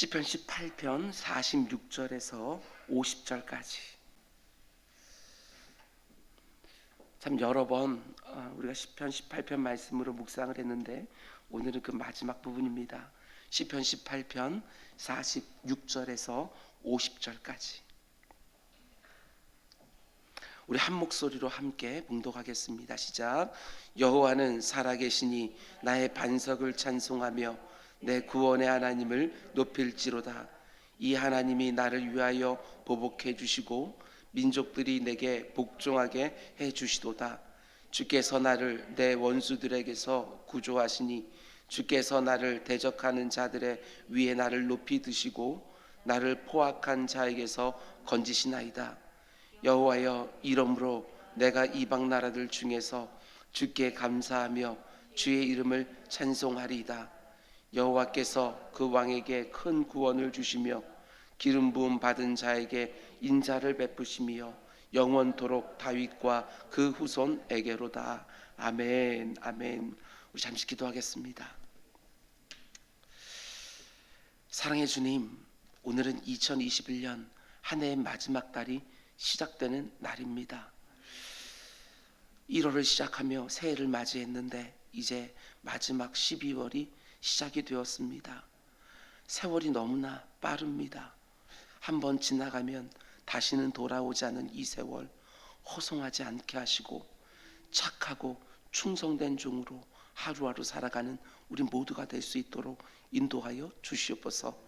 시편 18편 46절에서 50절까지. 참 여러 번 우리가 시편 18편 말씀으로 묵상을 했는데 오늘은 그 마지막 부분입니다. 시편 18편 46절에서 50절까지. 우리 한 목소리로 함께 봉독하겠습니다. 시작. 여호와는 살아계시니 나의 반석을 찬송하며 내 구원의 하나님을 높일지로다. 이 하나님이 나를 위하여 보복해 주시고 민족들이 내게 복종하게 해 주시도다. 주께서 나를 내 원수들에게서 구조하시니 주께서 나를 대적하는 자들의 위에 나를 높이 드시고 나를 포악한 자에게서 건지시나이다. 여호와여, 이러므로 내가 이방 나라들 중에서 주께 감사하며 주의 이름을 찬송하리이다. 여호와께서 그 왕에게 큰 구원을 주시며 기름 부음 받은 자에게 인자를 베푸시며 영원토록 다윗과 그 후손에게로다. 아멘. 아멘. 우리 잠시 기도하겠습니다. 사랑의 주님, 오늘은 2021년 한 해의 마지막 달이 시작되는 날입니다. 1월을 시작하며 새해를 맞이했는데 이제 마지막 12월이 시작이 되었습니다. 세월이 너무나 빠릅니다. 한번 지나가면 다시는 돌아오지 않은 이 세월 허송하지 않게 하시고 착하고 충성된 종으로 하루하루 살아가는 우리 모두가 될 수 있도록 인도하여 주시옵소서.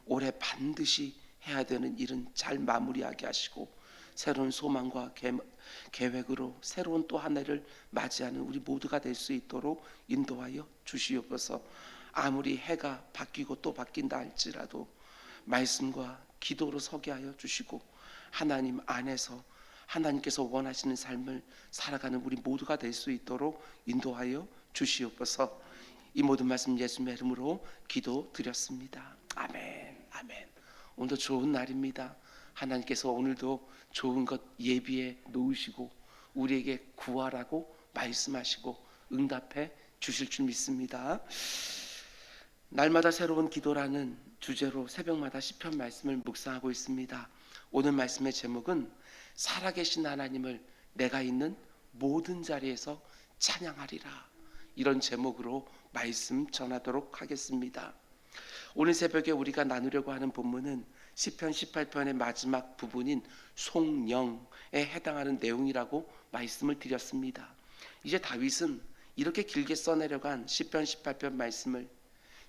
올해 반드시 해야 되는 일은 잘 마무리하게 하시고 새로운 소망과 계획으로 새로운 또 한 해를 맞이하는 우리 모두가 될 수 있도록 인도하여 주시옵소서. 아무리 해가 바뀌고 또 바뀐다 할지라도 말씀과 기도로 서게 하여 주시고 하나님 안에서 하나님께서 원하시는 삶을 살아가는 우리 모두가 될 수 있도록 인도하여 주시옵소서. 이 모든 말씀 예수님의 이름으로 기도드렸습니다. 아멘. 아멘. 오늘도 좋은 날입니다. 하나님께서 오늘도 좋은 것 예비해 놓으시고 우리에게 구하라고 말씀하시고 응답해 주실 줄 믿습니다. 날마다 새로운 기도라는 주제로 새벽마다 시편 말씀을 묵상하고 있습니다. 오늘 말씀의 제목은 살아계신 하나님을 내가 있는 모든 자리에서 찬양하리라, 이런 제목으로 말씀 전하도록 하겠습니다. 오늘 새벽에 우리가 나누려고 하는 본문은 시편 18편의 마지막 부분인 송영에 해당하는 내용이라고 말씀을 드렸습니다. 이제 다윗은 이렇게 길게 써내려간 시편 18편 말씀을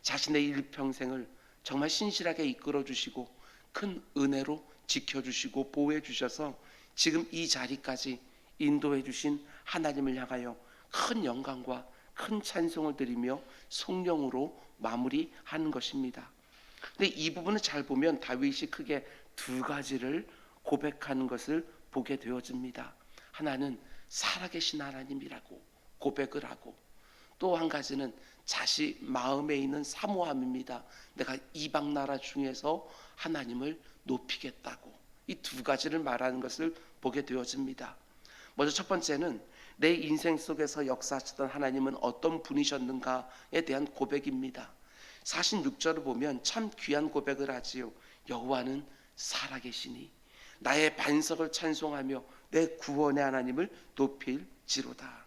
자신의 일평생을 정말 신실하게 이끌어 주시고 큰 은혜로 지켜주시고 보호해 주셔서 지금 이 자리까지 인도해 주신 하나님을 향하여 큰 영광과 큰 찬송을 드리며 성령으로 마무리하는 것입니다. 근데 이 부분을 잘 보면 다윗이 크게 두 가지를 고백하는 것을 보게 되어집니다. 하나는 살아계신 하나님이라고 고백을 하고, 또 한 가지는 자신 마음에 있는 사모함입니다. 내가 이방 나라 중에서 하나님을 높이겠다고, 이 두 가지를 말하는 것을 보게 되어집니다. 먼저 첫 번째는 내 인생 속에서 역사하시던 하나님은 어떤 분이셨는가에 대한 고백입니다. 46절을 보면 참 귀한 고백을 하지요. 여호와는 살아계시니 나의 반석을 찬송하며 내 구원의 하나님을 높일지로다.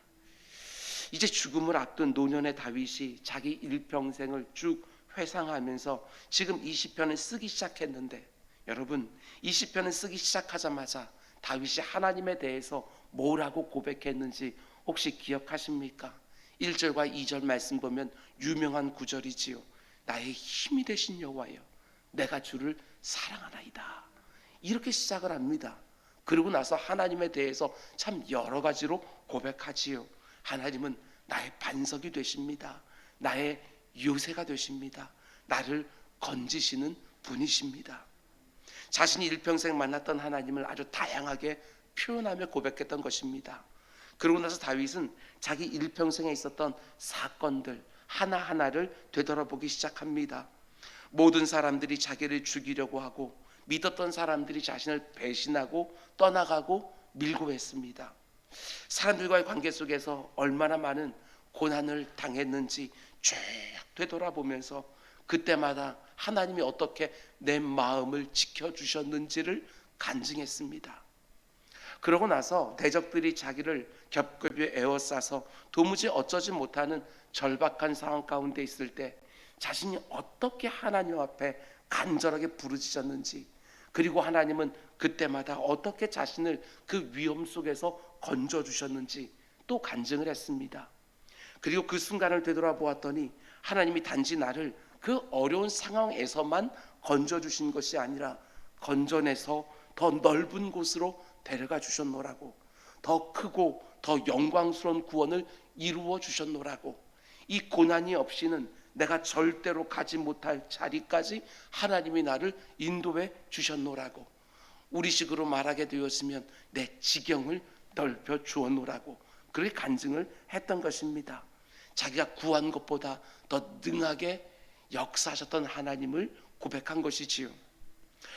이제 죽음을 앞둔 노년의 다윗이 자기 일평생을 쭉 회상하면서 지금 이 시편을 쓰기 시작했는데, 여러분, 이 시편을 쓰기 시작하자마자 다윗이 하나님에 대해서 뭐라고 고백했는지 혹시 기억하십니까? 1절과 2절 말씀 보면 유명한 구절이지요. 나의 힘이 되신 여호와여, 내가 주를 사랑하나이다, 이렇게 시작을 합니다. 그리고 나서 하나님에 대해서 참 여러 가지로 고백하지요. 하나님은 나의 반석이 되십니다. 나의 요새가 되십니다. 나를 건지시는 분이십니다. 자신이 일평생 만났던 하나님을 아주 다양하게 표현하며 고백했던 것입니다. 그러고 나서 다윗은 자기 일평생에 있었던 사건들 하나하나를 되돌아보기 시작합니다. 모든 사람들이 자기를 죽이려고 하고, 믿었던 사람들이 자신을 배신하고 떠나가고 밀고 했습니다. 사람들과의 관계 속에서 얼마나 많은 고난을 당했는지 쭉 되돌아보면서 그때마다 하나님이 어떻게 내 마음을 지켜주셨는지를 간증했습니다. 그러고 나서 대적들이 자기를 겹겹이 에워싸서 도무지 어쩌지 못하는 절박한 상황 가운데 있을 때 자신이 어떻게 하나님 앞에 간절하게 부르짖었는지, 그리고 하나님은 그때마다 어떻게 자신을 그 위험 속에서 건져주셨는지 또 간증을 했습니다. 그리고 그 순간을 되돌아보았더니 하나님이 단지 나를 그 어려운 상황에서만 건져주신 것이 아니라 건져내서 더 넓은 곳으로 데려가 주셨노라고, 더 크고 더 영광스러운 구원을 이루어 주셨노라고, 이 고난이 없이는 내가 절대로 가지 못할 자리까지 하나님이 나를 인도해 주셨노라고, 우리식으로 말하게 되었으면 내 지경을 넓혀 주었노라고 그렇게 간증을 했던 것입니다. 자기가 구한 것보다 더 능하게 역사하셨던 하나님을 고백한 것이지요.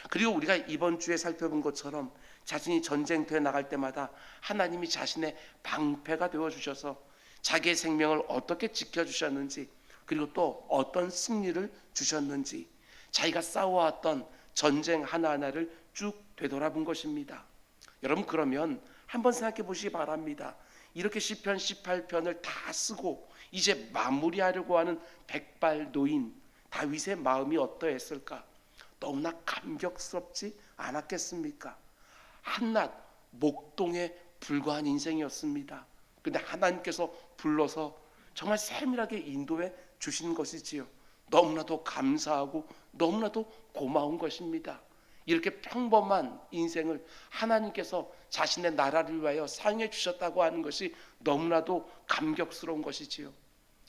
그리고 우리가 이번 주에 살펴본 것처럼 자신이 전쟁터에 나갈 때마다 하나님이 자신의 방패가 되어주셔서 자기의 생명을 어떻게 지켜주셨는지, 그리고 또 어떤 승리를 주셨는지 자기가 싸워왔던 전쟁 하나하나를 쭉 되돌아본 것입니다. 여러분, 그러면 한번 생각해 보시기 바랍니다. 이렇게 시편 18편을 다 쓰고 이제 마무리하려고 하는 백발 노인 다윗의 마음이 어떠했을까? 너무나 감격스럽지 않았겠습니까? 한낱 목동에 불과한 인생이었습니다. 그런데 하나님께서 불러서 정말 세밀하게 인도해 주신 것이지요. 너무나도 감사하고 너무나도 고마운 것입니다. 이렇게 평범한 인생을 하나님께서 자신의 나라를 위하여 사용해 주셨다고 하는 것이 너무나도 감격스러운 것이지요.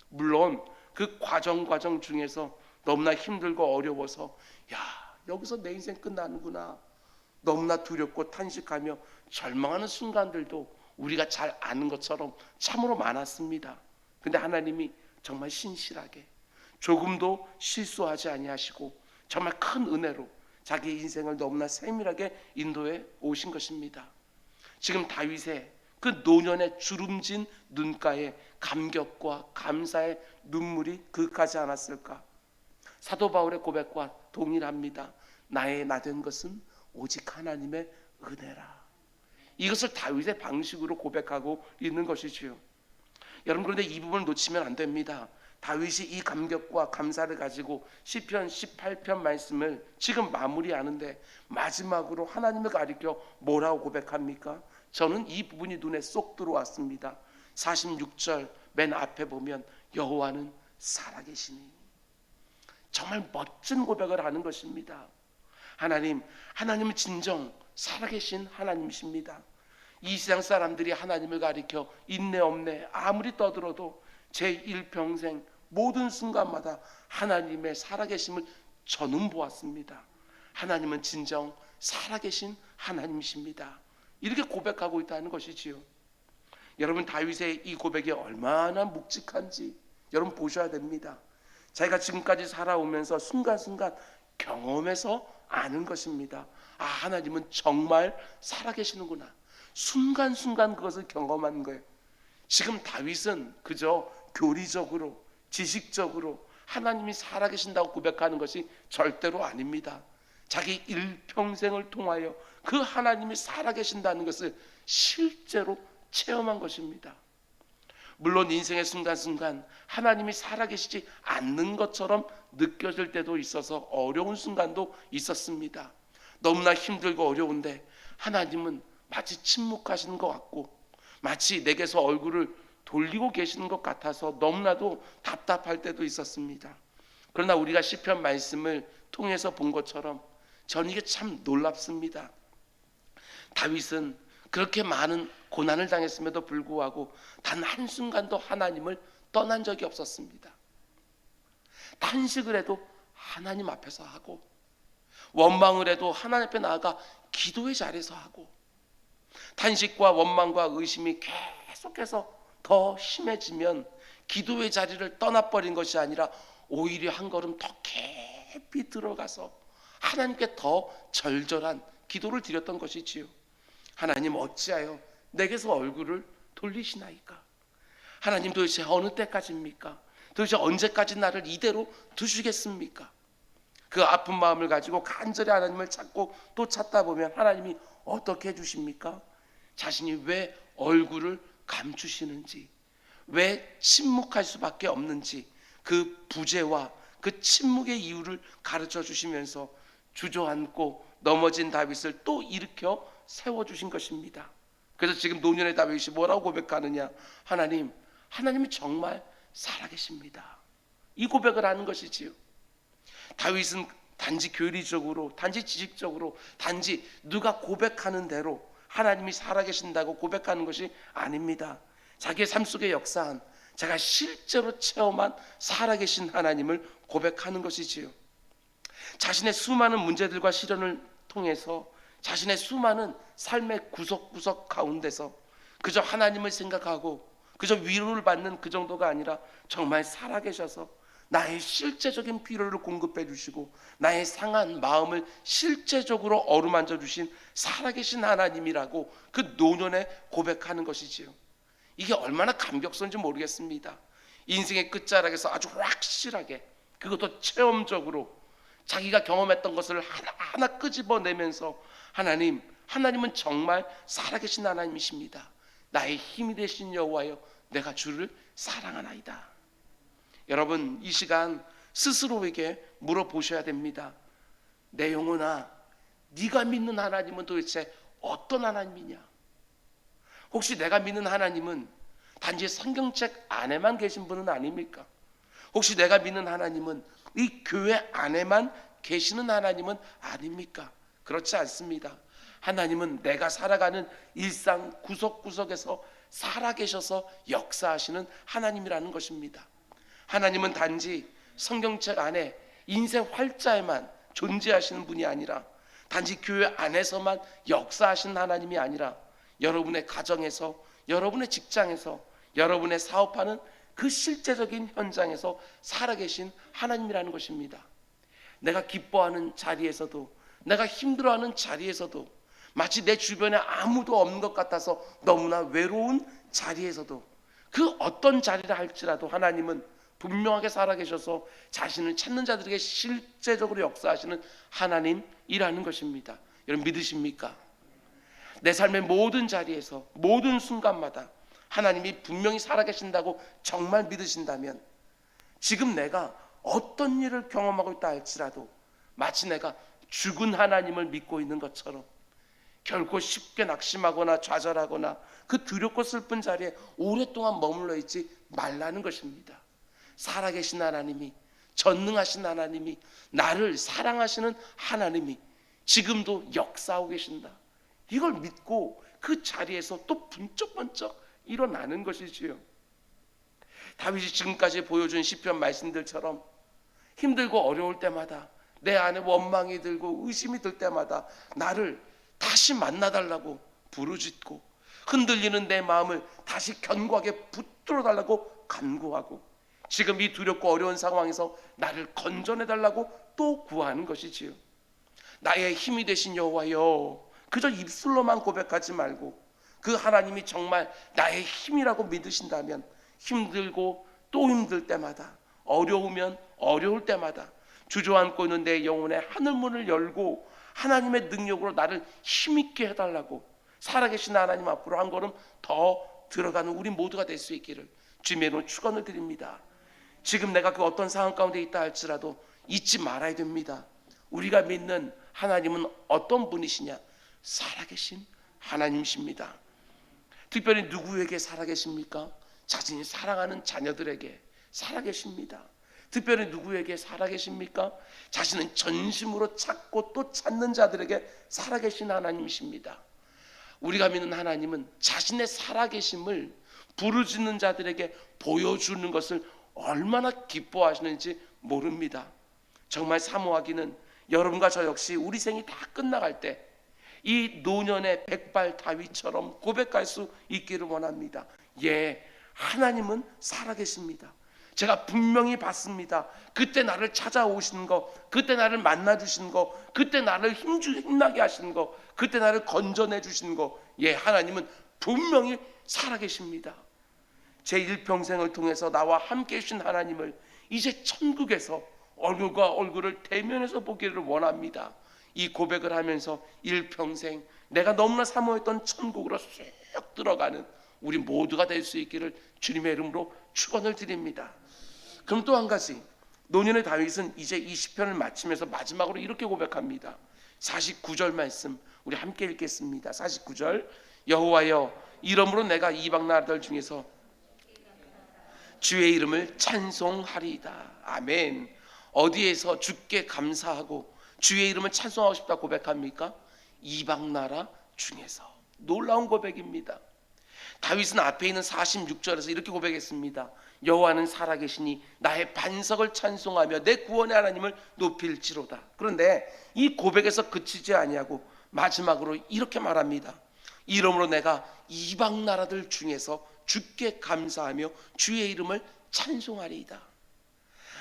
물론 그 과정 중에서 너무나 힘들고 어려워서 여기서 내 인생 끝나는구나, 너무나 두렵고 탄식하며 절망하는 순간들도 우리가 잘 아는 것처럼 참으로 많았습니다. 근데 하나님이 정말 신실하게 조금도 실수하지 아니하시고 정말 큰 은혜로 자기 인생을 너무나 세밀하게 인도해 오신 것입니다. 지금 다윗의 그 노년의 주름진 눈가에 감격과 감사의 눈물이 그윽하지 않았을까? 사도 바울의 고백과 동일합니다. 나의 나된 것은 오직 하나님의 은혜라. 이것을 다윗의 방식으로 고백하고 있는 것이지요. 여러분, 그런데 이 부분을 놓치면 안 됩니다. 다윗이 이 감격과 감사를 가지고 시편 18편 말씀을 지금 마무리하는데 마지막으로 하나님을 가리켜 뭐라고 고백합니까? 저는 이 부분이 눈에 쏙 들어왔습니다. 46절 맨 앞에 보면 여호와는 살아계시니. 정말 멋진 고백을 하는 것입니다. 하나님은 진정 살아계신 하나님이십니다. 이 세상 사람들이 하나님을 가리켜 있네 없네 아무리 떠들어도 제 일평생 모든 순간마다 하나님의 살아계심을 저는 보았습니다. 하나님은 진정 살아계신 하나님이십니다. 이렇게 고백하고 있다는 것이지요. 여러분, 다윗의 이 고백이 얼마나 묵직한지 여러분 보셔야 됩니다. 자기가 지금까지 살아오면서 순간순간 경험해서 아는 것입니다. 하나님은 정말 살아계시는구나. 순간순간 그것을 경험한 거예요. 지금 다윗은 그저 교리적으로 지식적으로 하나님이 살아계신다고 고백하는 것이 절대로 아닙니다. 자기 일평생을 통하여 그 하나님이 살아계신다는 것을 실제로 체험한 것입니다. 물론 인생의 순간순간 하나님이 살아계시지 않는 것처럼 느껴질 때도 있어서 어려운 순간도 있었습니다. 너무나 힘들고 어려운데 하나님은 마치 침묵하시는 것 같고 마치 내게서 얼굴을 돌리고 계시는 것 같아서 너무나도 답답할 때도 있었습니다. 그러나 우리가 시편 말씀을 통해서 본 것처럼 저는 이게 참 놀랍습니다. 다윗은 그렇게 많은 고난을 당했음에도 불구하고 단 한순간도 하나님을 떠난 적이 없었습니다. 탄식을 해도 하나님 앞에서 하고 원망을 해도 하나님 앞에 나아가 기도의 자리에서 하고 탄식과 원망과 의심이 계속해서 더 심해지면 기도의 자리를 떠나버린 것이 아니라 오히려 한 걸음 더 깊이 들어가서 하나님께 더 절절한 기도를 드렸던 것이지요. 하나님, 어찌하여 내게서 얼굴을 돌리시나이까? 하나님, 도대체 어느 때까지입니까? 도대체 언제까지 나를 이대로 두시겠습니까? 그 아픈 마음을 가지고 간절히 하나님을 찾고 또 찾다 보면 하나님이 어떻게 해주십니까? 자신이 왜 얼굴을 감추시는지, 왜 침묵할 수밖에 없는지 그 부재와 그 침묵의 이유를 가르쳐 주시면서 주저앉고 넘어진 다윗을 또 일으켜 세워주신 것입니다. 그래서 지금 노년의 다윗이 뭐라고 고백하느냐? 하나님이 정말 살아계십니다. 이 고백을 하는 것이지요. 다윗은 단지 교리적으로, 단지 지식적으로, 단지 누가 고백하는 대로 하나님이 살아계신다고 고백하는 것이 아닙니다. 자기의 삶 속에 역사한, 제가 실제로 체험한 살아계신 하나님을 고백하는 것이지요. 자신의 수많은 문제들과 시련을 통해서 자신의 수많은 삶의 구석구석 가운데서 그저 하나님을 생각하고 그저 위로를 받는 그 정도가 아니라 정말 살아계셔서 나의 실제적인 필요를 공급해 주시고 나의 상한 마음을 실제적으로 어루만져 주신 살아계신 하나님이라고 그 노년에 고백하는 것이지요. 이게 얼마나 감격스러운지 모르겠습니다. 인생의 끝자락에서 아주 확실하게, 그것도 체험적으로 자기가 경험했던 것을 하나하나 끄집어내면서 하나님은 정말 살아계신 하나님이십니다. 나의 힘이 되신 여호와여, 내가 주를 사랑하나이다. 여러분, 이 시간 스스로에게 물어보셔야 됩니다. 내 영혼아, 네가 믿는 하나님은 도대체 어떤 하나님이냐? 혹시 내가 믿는 하나님은 단지 성경책 안에만 계신 분은 아닙니까? 혹시 내가 믿는 하나님은 이 교회 안에만 계시는 하나님은 아닙니까? 그렇지 않습니다. 하나님은 내가 살아가는 일상 구석구석에서 살아계셔서 역사하시는 하나님이라는 것입니다. 하나님은 단지 성경책 안에 인생 활자에만 존재하시는 분이 아니라, 단지 교회 안에서만 역사하시는 하나님이 아니라 여러분의 가정에서, 여러분의 직장에서, 여러분의 사업하는 그 실제적인 현장에서 살아계신 하나님이라는 것입니다. 내가 기뻐하는 자리에서도, 내가 힘들어하는 자리에서도, 마치 내 주변에 아무도 없는 것 같아서 너무나 외로운 자리에서도, 그 어떤 자리라 할지라도 하나님은 분명하게 살아계셔서 자신을 찾는 자들에게 실제적으로 역사하시는 하나님이라는 것입니다. 여러분 믿으십니까? 내 삶의 모든 자리에서, 모든 순간마다 하나님이 분명히 살아계신다고 정말 믿으신다면, 지금 내가 어떤 일을 경험하고 있다 할지라도 마치 내가 죽은 하나님을 믿고 있는 것처럼 결코 쉽게 낙심하거나 좌절하거나 그 두렵고 슬픈 자리에 오랫동안 머물러 있지 말라는 것입니다. 살아계신 하나님이, 전능하신 하나님이, 나를 사랑하시는 하나님이 지금도 역사하고 계신다. 이걸 믿고 그 자리에서 또 번쩍번쩍 일어나는 것이지요. 다윗이 지금까지 보여준 시편 말씀들처럼 힘들고 어려울 때마다, 내 안에 원망이 들고 의심이 들 때마다 나를 다시 만나달라고 부르짖고, 흔들리는 내 마음을 다시 견고하게 붙들어 달라고 간구하고, 지금 이 두렵고 어려운 상황에서 나를 건져내달라고 또 구하는 것이지요. 나의 힘이 되신 여호와여, 그저 입술로만 고백하지 말고 그 하나님이 정말 나의 힘이라고 믿으신다면, 힘들고 또 힘들 때마다, 어려우면 어려울 때마다 주저앉고 있는 내 영혼의 하늘문을 열고 하나님의 능력으로 나를 힘있게 해달라고, 살아계신 하나님 앞으로 한 걸음 더 들어가는 우리 모두가 될 수 있기를 주님의 이름으로 축원을 드립니다. 지금 내가 그 어떤 상황 가운데 있다 할지라도 잊지 말아야 됩니다. 우리가 믿는 하나님은 어떤 분이시냐? 살아계신 하나님이십니다. 특별히 누구에게 살아계십니까? 자신이 사랑하는 자녀들에게 살아계십니다. 특별히 누구에게 살아계십니까? 자신은 전심으로 찾고 또 찾는 자들에게 살아계신 하나님이십니다. 우리가 믿는 하나님은 자신의 살아계심을 부르짖는 자들에게 보여주는 것을 얼마나 기뻐하시는지 모릅니다. 정말 사모하기는 여러분과 저 역시 우리 생이 다 끝나갈 때 이 노년의 백발 다윗처럼 고백할 수 있기를 원합니다. 예, 하나님은 살아계십니다. 제가 분명히 봤습니다. 그때 나를 찾아오시는 거, 그때 나를 만나주신 거, 그때 나를 힘나게 하시는 거, 그때 나를 건져내 주신 거, 예, 하나님은 분명히 살아계십니다. 제 일평생을 통해서 나와 함께 해주신 하나님을 이제 천국에서 얼굴과 얼굴을 대면해서 보기를 원합니다. 이 고백을 하면서 일평생 내가 너무나 사모했던 천국으로 쑥 들어가는 우리 모두가 될 수 있기를 주님의 이름으로 축원을 드립니다. 그럼 또 한 가지, 노년의 다윗은 이제 이 시편을 마치면서 마지막으로 이렇게 고백합니다. 49절 말씀 우리 함께 읽겠습니다. 49절, 여호와여 이러므로 내가 이방 나라들 중에서 주의 이름을 찬송하리이다. 아멘. 어디에서 주께 감사하고 주의 이름을 찬송하고 싶다 고백합니까? 이방 나라 중에서. 놀라운 고백입니다. 다윗은 앞에 있는 46절에서 이렇게 고백했습니다. 여호와는 살아계시니 나의 반석을 찬송하며 내 구원의 하나님을 높일지로다. 그런데 이 고백에서 그치지 아니하고 마지막으로 이렇게 말합니다. 이러므로 내가 이방 나라들 중에서 주께 감사하며 주의 이름을 찬송하리이다.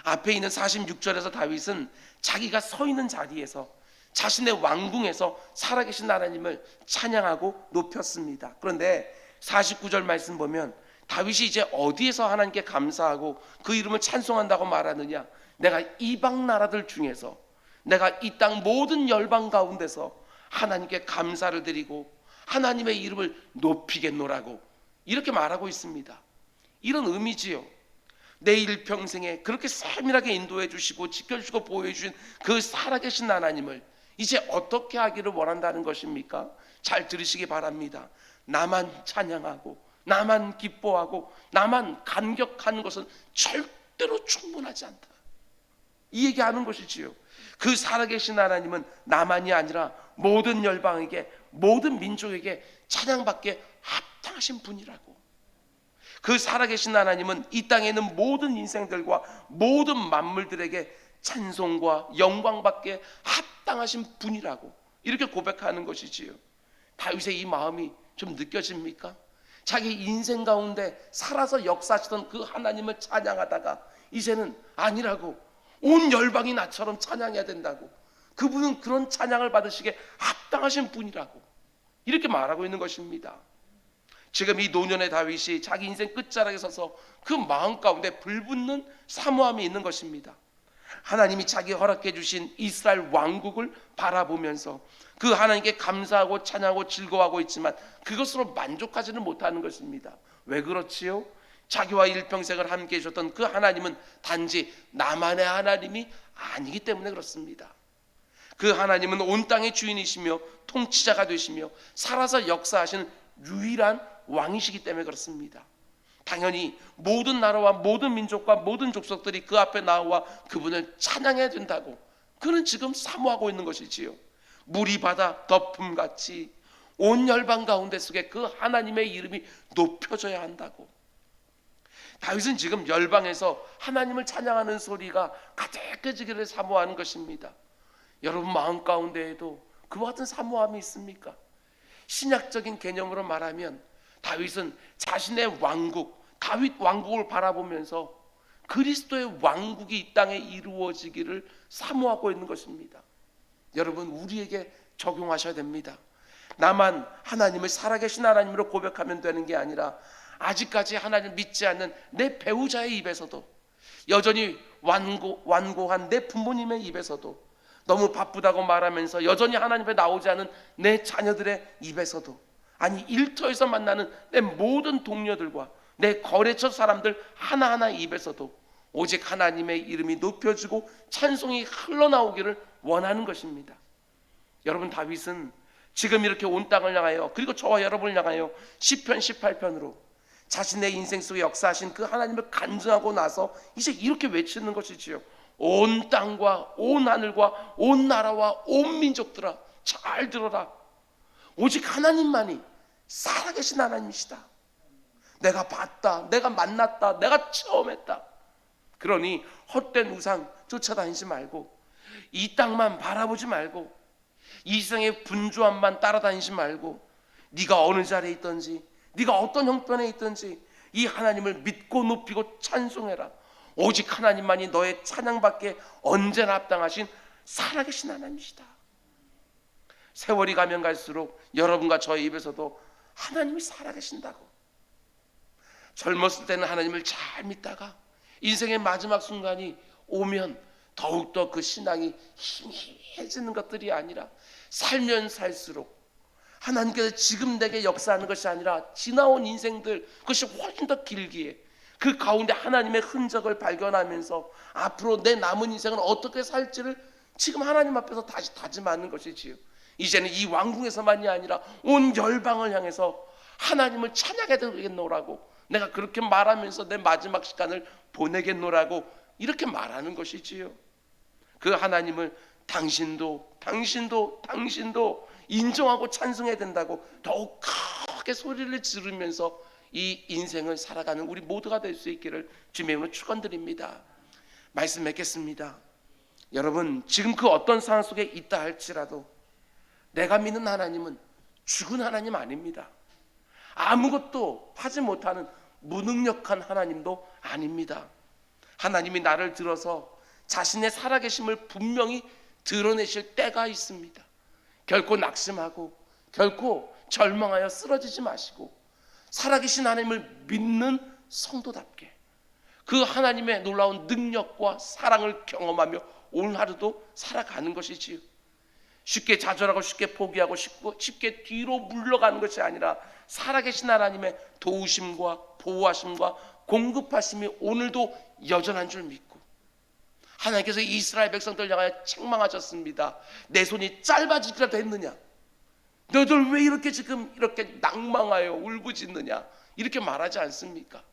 앞에 있는 46절에서 다윗은 자기가 서 있는 자리에서 자신의 왕궁에서 살아계신 하나님을 찬양하고 높였습니다. 그런데 49절 말씀 보면 다윗이 이제 어디에서 하나님께 감사하고 그 이름을 찬송한다고 말하느냐? 내가 이방 나라들 중에서, 내가 이 땅 모든 열방 가운데서 하나님께 감사를 드리고 하나님의 이름을 높이겠노라고 이렇게 말하고 있습니다. 이런 의미지요. 내 일평생에 그렇게 세밀하게 인도해 주시고 지켜주시고 보호해 주신 그 살아계신 하나님을 이제 어떻게 하기를 원한다는 것입니까? 잘 들으시기 바랍니다. 나만 찬양하고 나만 기뻐하고 나만 감격하는 것은 절대로 충분하지 않다. 이 얘기하는 것이지요. 그 살아계신 하나님은 나만이 아니라 모든 열방에게, 모든 민족에게 찬양받게 합당하신 분이라고. 그 살아계신 하나님은 이 땅에 있는 모든 인생들과 모든 만물들에게 찬송과 영광받게 합당하신 분이라고 이렇게 고백하는 것이지요. 다윗의 이 마음이 좀 느껴집니까? 자기 인생 가운데 살아서 역사하시던 그 하나님을 찬양하다가 이제는 아니라고, 온 열방이 나처럼 찬양해야 된다고, 그분은 그런 찬양을 받으시기에 합당하신 분이라고 이렇게 말하고 있는 것입니다. 지금 이 노년의 다윗이 자기 인생 끝자락에 서서 그 마음 가운데 불붙는 사모함이 있는 것입니다. 하나님이 자기 허락해 주신 이스라엘 왕국을 바라보면서 그 하나님께 감사하고 찬양하고 즐거워하고 있지만 그것으로 만족하지는 못하는 것입니다. 왜 그렇지요? 자기와 일평생을 함께 해주셨던 그 하나님은 단지 나만의 하나님이 아니기 때문에 그렇습니다. 그 하나님은 온 땅의 주인이시며 통치자가 되시며 살아서 역사하시는 유일한 왕이시기 때문에 그렇습니다. 당연히 모든 나라와 모든 민족과 모든 족속들이 그 앞에 나와 그분을 찬양해야 된다고 그는 지금 사모하고 있는 것이지요. 물이 바다 덮음같이 온 열방 가운데 속에 그 하나님의 이름이 높여져야 한다고. 다윗은 지금 열방에서 하나님을 찬양하는 소리가 가득해지기를 사모하는 것입니다. 여러분 마음 가운데에도 그와 같은 사모함이 있습니까? 신약적인 개념으로 말하면 다윗은 자신의 왕국, 다윗 왕국을 바라보면서 그리스도의 왕국이 이 땅에 이루어지기를 사모하고 있는 것입니다. 여러분 우리에게 적용하셔야 됩니다. 나만 하나님을 살아계신 하나님으로 고백하면 되는 게 아니라 아직까지 하나님을 믿지 않는 내 배우자의 입에서도, 여전히 완고한 내 부모님의 입에서도, 너무 바쁘다고 말하면서 여전히 하나님 앞에 나오지 않은 내 자녀들의 입에서도, 아니 일터에서 만나는 내 모든 동료들과 내 거래처 사람들 하나하나 입에서도 오직 하나님의 이름이 높여지고 찬송이 흘러나오기를 원하는 것입니다. 여러분 다윗은 지금 이렇게 온 땅을 향하여, 그리고 저와 여러분을 향하여 시편 18편으로 자신의 인생 속에 역사하신 그 하나님을 간증하고 나서 이제 이렇게 외치는 것이지요. 온 땅과 온 하늘과 온 나라와 온 민족들아 잘 들어라. 오직 하나님만이 살아계신 하나님이시다. 내가 봤다, 내가 만났다, 내가 체험했다. 그러니 헛된 우상 쫓아다니지 말고, 이 땅만 바라보지 말고, 이 세상의 분주함만 따라다니지 말고, 네가 어느 자리에 있든지, 네가 어떤 형편에 있든지 이 하나님을 믿고 높이고 찬송해라. 오직 하나님만이 너의 찬양받기에 언제나 합당하신 살아계신 하나님이시다. 세월이 가면 갈수록 여러분과 저의 입에서도 하나님이 살아계신다고, 젊었을 때는 하나님을 잘 믿다가 인생의 마지막 순간이 오면 더욱더 그 신앙이 희미해지는 것들이 아니라 살면 살수록 하나님께서 지금 내게 역사하는 것이 아니라 지나온 인생들, 그것이 훨씬 더 길기에 그 가운데 하나님의 흔적을 발견하면서 앞으로 내 남은 인생은 어떻게 살지를 지금 하나님 앞에서 다시 다짐하는 것이지요. 이제는 이 왕궁에서만이 아니라 온 열방을 향해서 하나님을 찬양해야 되겠노라고, 내가 그렇게 말하면서 내 마지막 시간을 보내겠노라고 이렇게 말하는 것이지요. 그 하나님을 당신도 인정하고 찬송해야 된다고 더욱 크게 소리를 지르면서 이 인생을 살아가는 우리 모두가 될 수 있기를 주님의 이름으로 축원드립니다. 말씀 맺겠습니다. 여러분, 지금 그 어떤 상황 속에 있다 할지라도 내가 믿는 하나님은 죽은 하나님 아닙니다. 아무것도 하지 못하는 무능력한 하나님도 아닙니다. 하나님이 나를 들어서 자신의 살아계심을 분명히 드러내실 때가 있습니다. 결코 낙심하고 결코 절망하여 쓰러지지 마시고 살아계신 하나님을 믿는 성도답게 그 하나님의 놀라운 능력과 사랑을 경험하며 오늘 하루도 살아가는 것이지요. 쉽게 좌절하고 쉽게 포기하고 쉽게 뒤로 물러가는 것이 아니라 살아계신 하나님의 도우심과 보호하심과 공급하심이 오늘도 여전한 줄 믿고, 하나님께서 이스라엘 백성들 향하여 책망하셨습니다. 내 손이 짧아지기라도 했느냐? 너희들 왜 이렇게 지금 이렇게 낭망하여 울부짖느냐? 이렇게 말하지 않습니까?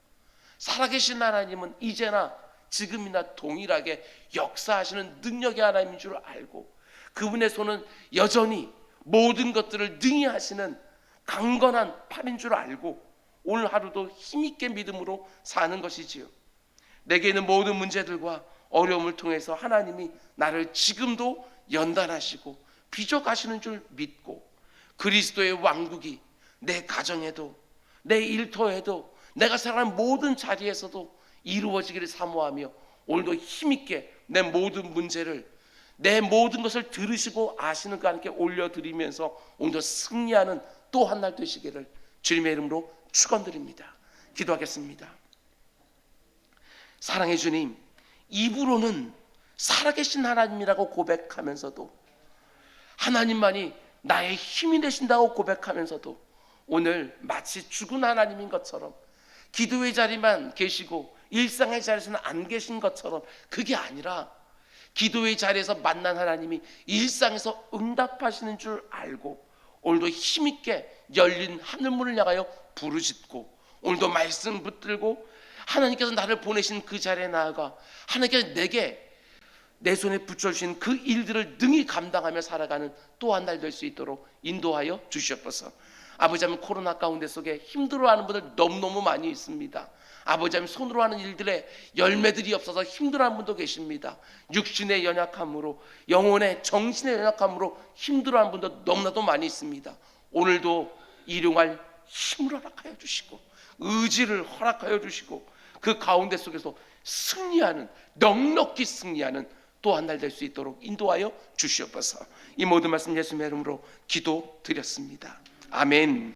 살아계신 하나님은 이제나 지금이나 동일하게 역사하시는 능력의 하나님인 줄 알고, 그분의 손은 여전히 모든 것들을 능히 하시는 강건한 팔인 줄 알고 오늘 하루도 힘있게 믿음으로 사는 것이지요. 내게 있는 모든 문제들과 어려움을 통해서 하나님이 나를 지금도 연단하시고 비춰가시는 줄 믿고, 그리스도의 왕국이 내 가정에도 내 일터에도 내가 살아가는 모든 자리에서도 이루어지기를 사모하며 오늘도 힘있게 내 모든 문제를, 내 모든 것을 들으시고 아시는 그 하나님께 올려드리면서 오늘도 승리하는 또 한 날 되시기를 주님의 이름으로 축원드립니다. 기도하겠습니다. 사랑의 주님, 입으로는 살아계신 하나님이라고 고백하면서도, 하나님만이 나의 힘이 되신다고 고백하면서도 오늘 마치 죽은 하나님인 것처럼 기도의 자리만 계시고 일상의 자리에서는 안 계신 것처럼, 그게 아니라 기도의 자리에서 만난 하나님이 일상에서 응답하시는 줄 알고 오늘도 힘있게 열린 하늘문을 향하여 부르짖고, 오늘도 말씀 붙들고 하나님께서 나를 보내신 그 자리에 나아가 하나님께서 내게 내 손에 붙여주신 그 일들을 능히 감당하며 살아가는 또 한 날 될 수 있도록 인도하여 주시옵소서. 아버지 하나님, 코로나 가운데 속에 힘들어하는 분들 너무너무 많이 있습니다. 아버지 하나님, 손으로 하는 일들의 열매들이 없어서 힘들어하는 분도 계십니다. 육신의 연약함으로, 영혼의 정신의 연약함으로 힘들어하는 분도 너무나도 많이 있습니다. 오늘도 일용할 힘을 허락하여 주시고 의지를 허락하여 주시고 그 가운데 속에서 승리하는, 넉넉히 승리하는 또 한 날 될 수 있도록 인도하여 주시옵소서. 이 모든 말씀 예수님의 이름으로 기도드렸습니다. 아멘.